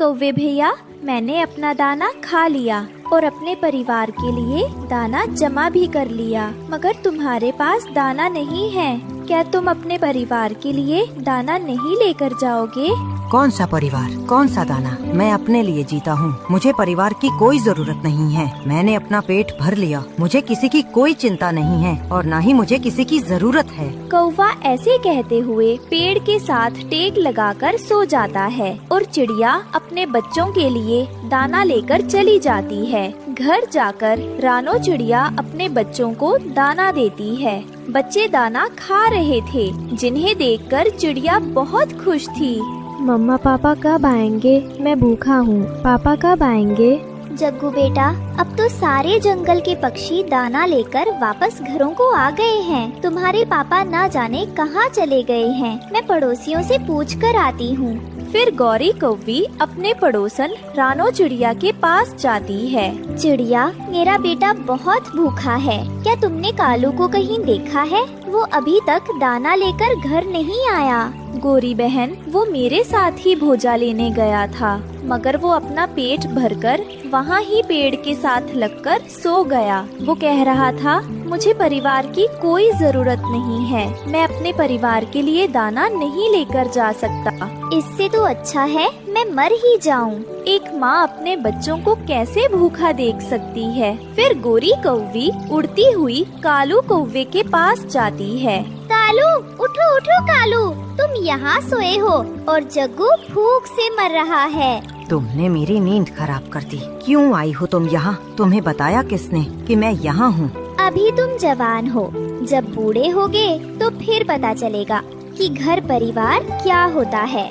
कौवे भैया, मैंने अपना दाना खा लिया और अपने परिवार के लिए दाना जमा भी कर लिया, मगर तुम्हारे पास दाना नहीं है। क्या तुम अपने परिवार के लिए दाना नहीं लेकर जाओगे? कौन सा परिवार, कौन सा दाना? मैं अपने लिए जीता हूँ, मुझे परिवार की कोई जरूरत नहीं है। मैंने अपना पेट भर लिया, मुझे किसी की कोई चिंता नहीं है और न ही मुझे किसी की जरूरत है। कौवा ऐसे कहते हुए पेड़ के साथ टेक लगाकर सो जाता है और चिड़िया अपने बच्चों के लिए दाना लेकर चली जाती है। घर जाकर रानो चिड़िया अपने बच्चों को दाना देती है। बच्चे दाना खा रहे थे, जिन्हें देखकर चिड़िया बहुत खुश थी। मम्मा पापा कब आएंगे? मैं भूखा हूँ, पापा कब आएंगे? जग्गू बेटा, अब तो सारे जंगल के पक्षी दाना लेकर वापस घरों को आ गए हैं। तुम्हारे पापा ना जाने कहाँ चले गए हैं। मैं पड़ोसियों से पूछ कर आती हूँ। फिर गौरी कौवी अपने पड़ोसन रानो चिड़िया के पास जाती है। चिड़िया, मेरा बेटा बहुत भूखा है। क्या तुमने कालू को कहीं देखा है? वो अभी तक दाना लेकर घर नहीं आया। गोरी बहन, वो मेरे साथ ही भोजा लेने गया था, मगर वो अपना पेट भरकर वहाँ ही पेड़ के साथ लगकर सो गया। वो कह रहा था, मुझे परिवार की कोई जरूरत नहीं है, मैं अपने परिवार के लिए दाना नहीं लेकर जा सकता। इससे तो अच्छा है मैं मर ही जाऊं। एक माँ अपने बच्चों को कैसे भूखा देख सकती है। फिर गोरी कौवी उड़ती हुई कालू कौवे के पास जाती है। कालू, उठो उठो कालू, तुम यहाँ सोए हो और जग्गू भूख से मर रहा है। तुमने मेरी नींद खराब कर दी। क्यों आई हो तुम यहाँ? तुम्हें बताया किसने कि मैं यहाँ हूँ? अभी तुम जवान हो, जब बूढ़े होगे तो फिर पता चलेगा कि घर परिवार क्या होता है।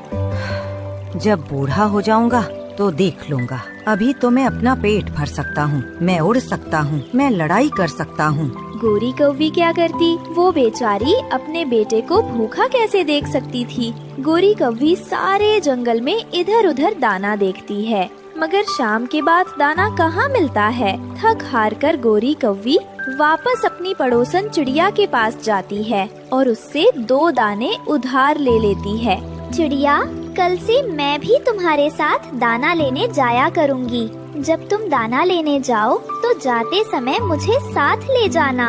जब बूढ़ा हो जाऊंगा तो देख लूंगा। अभी तो मैं अपना पेट भर सकता हूँ, मैं उड़ सकता हूँ, मैं लड़ाई कर सकता हूँ। गोरी कौवी क्या करती? वो बेचारी अपने बेटे को भूखा कैसे देख सकती थी। गोरी कौवी सारे जंगल में इधर उधर दाना देखती है, मगर शाम के बाद दाना कहाँ मिलता है। थक हार कर गोरी कौवी वापस अपनी पड़ोसन चिड़िया के पास जाती है और उससे 2 दाने उधार ले लेती है। चिड़िया, कल से मैं भी तुम्हारे साथ दाना लेने जाया करूँगी। जब तुम दाना लेने जाओ तो जाते समय मुझे साथ ले जाना।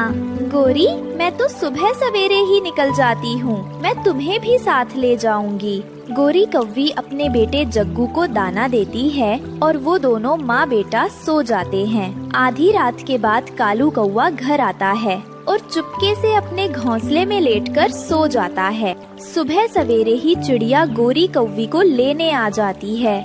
गोरी, मैं तो सुबह सवेरे ही निकल जाती हूँ, मैं तुम्हें भी साथ ले जाऊंगी। गोरी कौवी अपने बेटे जग्गू को दाना देती है और वो दोनों माँ बेटा सो जाते हैं। आधी रात के बाद कालू कौवा घर आता है और चुपके से अपने घोंसले में लेटकर सो जाता है। सुबह सवेरे ही चिड़िया गोरी कौवी को लेने आ जाती है।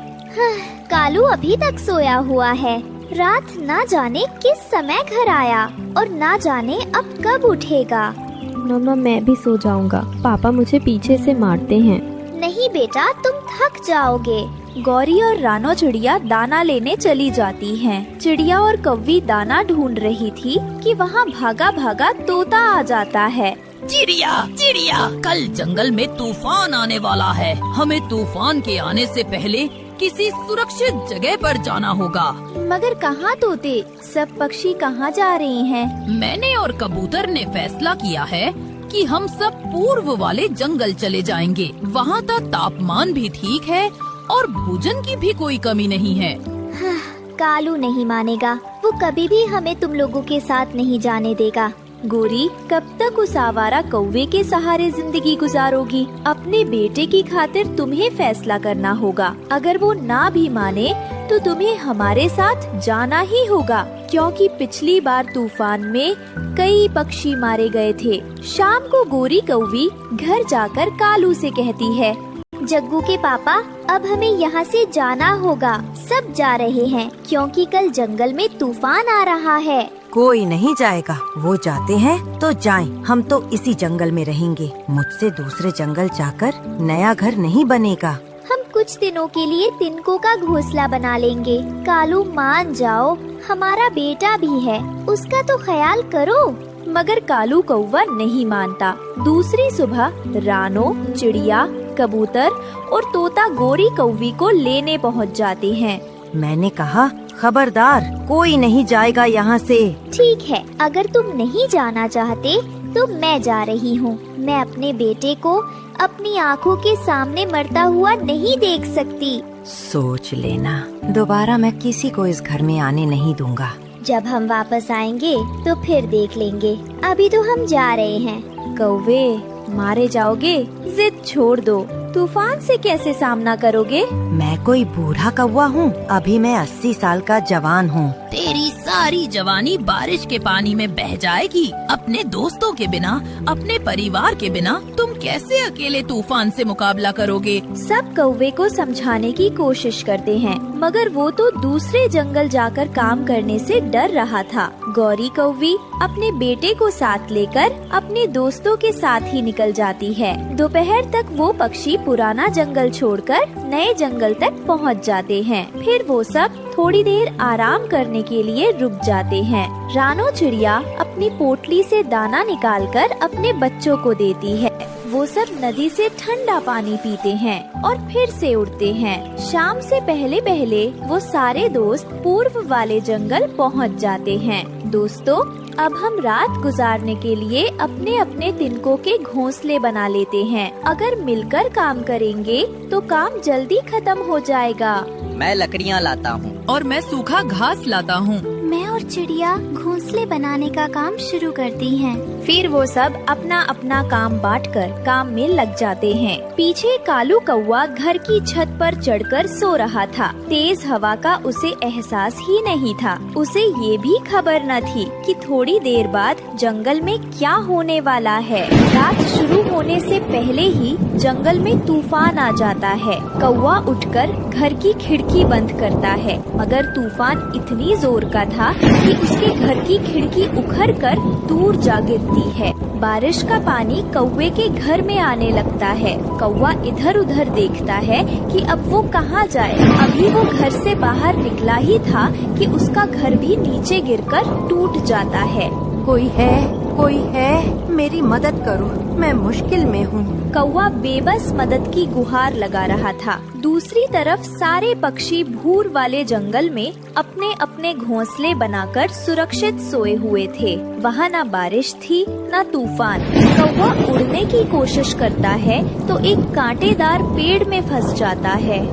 कालू अभी तक सोया हुआ है। रात ना जाने किस समय घर आया और ना जाने अब कब उठेगा। मम्मा, मैं भी सो जाऊंगा, पापा मुझे पीछे से मारते हैं। नहीं बेटा, तुम थक जाओगे। गौरी और रानो चिड़िया दाना लेने चली जाती हैं। चिड़िया और कौवी दाना ढूंढ रही थी कि वहाँ भागा भागा तोता आ जाता है। चिड़िया, चिड़िया, कल जंगल में तूफान आने वाला है। हमें तूफान के आने से पहले किसी सुरक्षित जगह पर जाना होगा। मगर कहाँ तोते? सब पक्षी कहाँ जा रहे हैं? मैंने और कबूतर ने फैसला किया है कि हम सब पूर्व वाले जंगल चले जाएंगे। वहाँ का तापमान भी ठीक है और भोजन की भी कोई कमी नहीं है। कालू नहीं मानेगा, वो कभी भी हमें तुम लोगों के साथ नहीं जाने देगा। गोरी, कब तक उस आवारा कौवे के सहारे जिंदगी गुजारोगी? अपने बेटे की खातिर तुम्हें फैसला करना होगा। अगर वो ना भी माने तो तुम्हें हमारे साथ जाना ही होगा, क्योंकि पिछली बार तूफान में कई पक्षी मारे गए थे। शाम को गोरी कौवी घर जाकर कालू से कहती है, जग्गू के पापा, अब हमें यहाँ से जाना होगा। सब जा रहे हैं क्योंकि कल जंगल में तूफान आ रहा है। कोई नहीं जाएगा, वो जाते हैं तो जाएं, हम तो इसी जंगल में रहेंगे। मुझसे दूसरे जंगल जाकर नया घर नहीं बनेगा। हम कुछ दिनों के लिए तिनकों का घोंसला बना लेंगे। कालू, मान जाओ, हमारा बेटा भी है, उसका तो ख्याल करो। मगर कालू कौवा नहीं मानता। दूसरी सुबह रानो, चिड़िया, कबूतर और तोता गोरी कौवी को लेने पहुंच जाते हैं। मैंने कहा, खबरदार, कोई नहीं जाएगा यहाँ से। ठीक है, अगर तुम नहीं जाना चाहते तो मैं जा रही हूँ। मैं अपने बेटे को अपनी आँखों के सामने मरता हुआ नहीं देख सकती। सोच लेना, दोबारा मैं किसी को इस घर में आने नहीं दूंगा। जब हम वापस आएंगे तो फिर देख लेंगे, अभी तो हम जा रहे हैं। कौवे, मारे जाओगे? जिद छोड़ दो। तूफान से कैसे सामना करोगे? मैं कोई बूढ़ा कौवा हूँ? अभी मैं 80 साल का जवान हूँ। तेरी सारी जवानी बारिश के पानी में बह जाएगी। अपने दोस्तों के बिना, अपने परिवार के बिना तुम कैसे अकेले तूफान से मुकाबला करोगे? सब कौवे को समझाने की कोशिश करते हैं, मगर वो तो दूसरे जंगल जाकर काम करने से डर रहा था। गौरी कौवी अपने बेटे को साथ लेकर अपने दोस्तों के साथ ही निकल जाती है। दोपहर तक वो पक्षी पुराना जंगल छोड़कर नए जंगल तक पहुंच जाते हैं। फिर वो सब थोड़ी देर आराम करने के लिए रुक जाते हैं। रानो चिड़िया अपनी पोटली से दाना निकालकर अपने बच्चों को देती है। वो सब नदी से ठंडा पानी पीते हैं और फिर से उड़ते हैं। शाम से पहले पहले वो सारे दोस्त पूर्व वाले जंगल पहुंच जाते हैं। दोस्तों, अब हम रात गुजारने के लिए अपने अपने तिनकों के घोंसले बना लेते हैं। अगर मिलकर काम करेंगे तो काम जल्दी खत्म हो जाएगा। मैं लकड़ियाँ लाता हूँ। और मैं सूखा घास लाता हूँ। मैं और चिड़िया घोंसले बनाने का काम शुरू करती हैं। फिर वो सब अपना अपना काम बांटकर काम में लग जाते हैं। पीछे कालू कौवा घर की छत पर चढ़कर सो रहा था। तेज हवा का उसे एहसास ही नहीं था। उसे ये भी खबर न थी कि थोड़ी देर बाद जंगल में क्या होने वाला है। रात शुरू होने से पहले ही जंगल में तूफान आ जाता है। कौवा उठकर घर की खिड़की बंद करता है, मगर तूफान इतनी जोर का था कि उसके घर की खिड़की उखड़कर दूर जा गिरती है। बारिश का पानी कौवे के घर में आने लगता है। कौवा इधर उधर देखता है कि अब वो कहाँ जाए। अभी वो घर से बाहर निकला ही था कि उसका घर भी नीचे गिरकर टूट जाता है। कोई है, मेरी मदद करो, मैं मुश्किल में हूँ। कौवा बेबस मदद की गुहार लगा रहा था। दूसरी तरफ सारे पक्षी भूर वाले जंगल में अपने अपने घोंसले बनाकर सुरक्षित सोए हुए थे। वहाँ न बारिश थी न तूफान। कौवा उड़ने की कोशिश करता है तो एक कांटेदार पेड़ में फंस जाता है।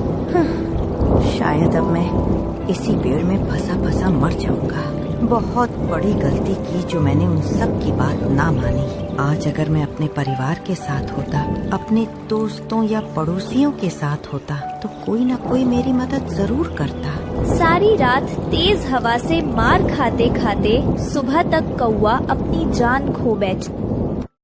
शायद अब मैं इसी पेड़ में फंसा फंसा मर जाऊंगा। बहुत बड़ी गलती की जो मैंने उन सब की बात ना मानी। आज अगर मैं अपने परिवार के साथ होता, अपने दोस्तों या पड़ोसियों के साथ होता, तो कोई न कोई मेरी मदद जरूर करता। सारी रात तेज हवा से मार खाते खाते सुबह तक कौवा अपनी जान खो बैठा।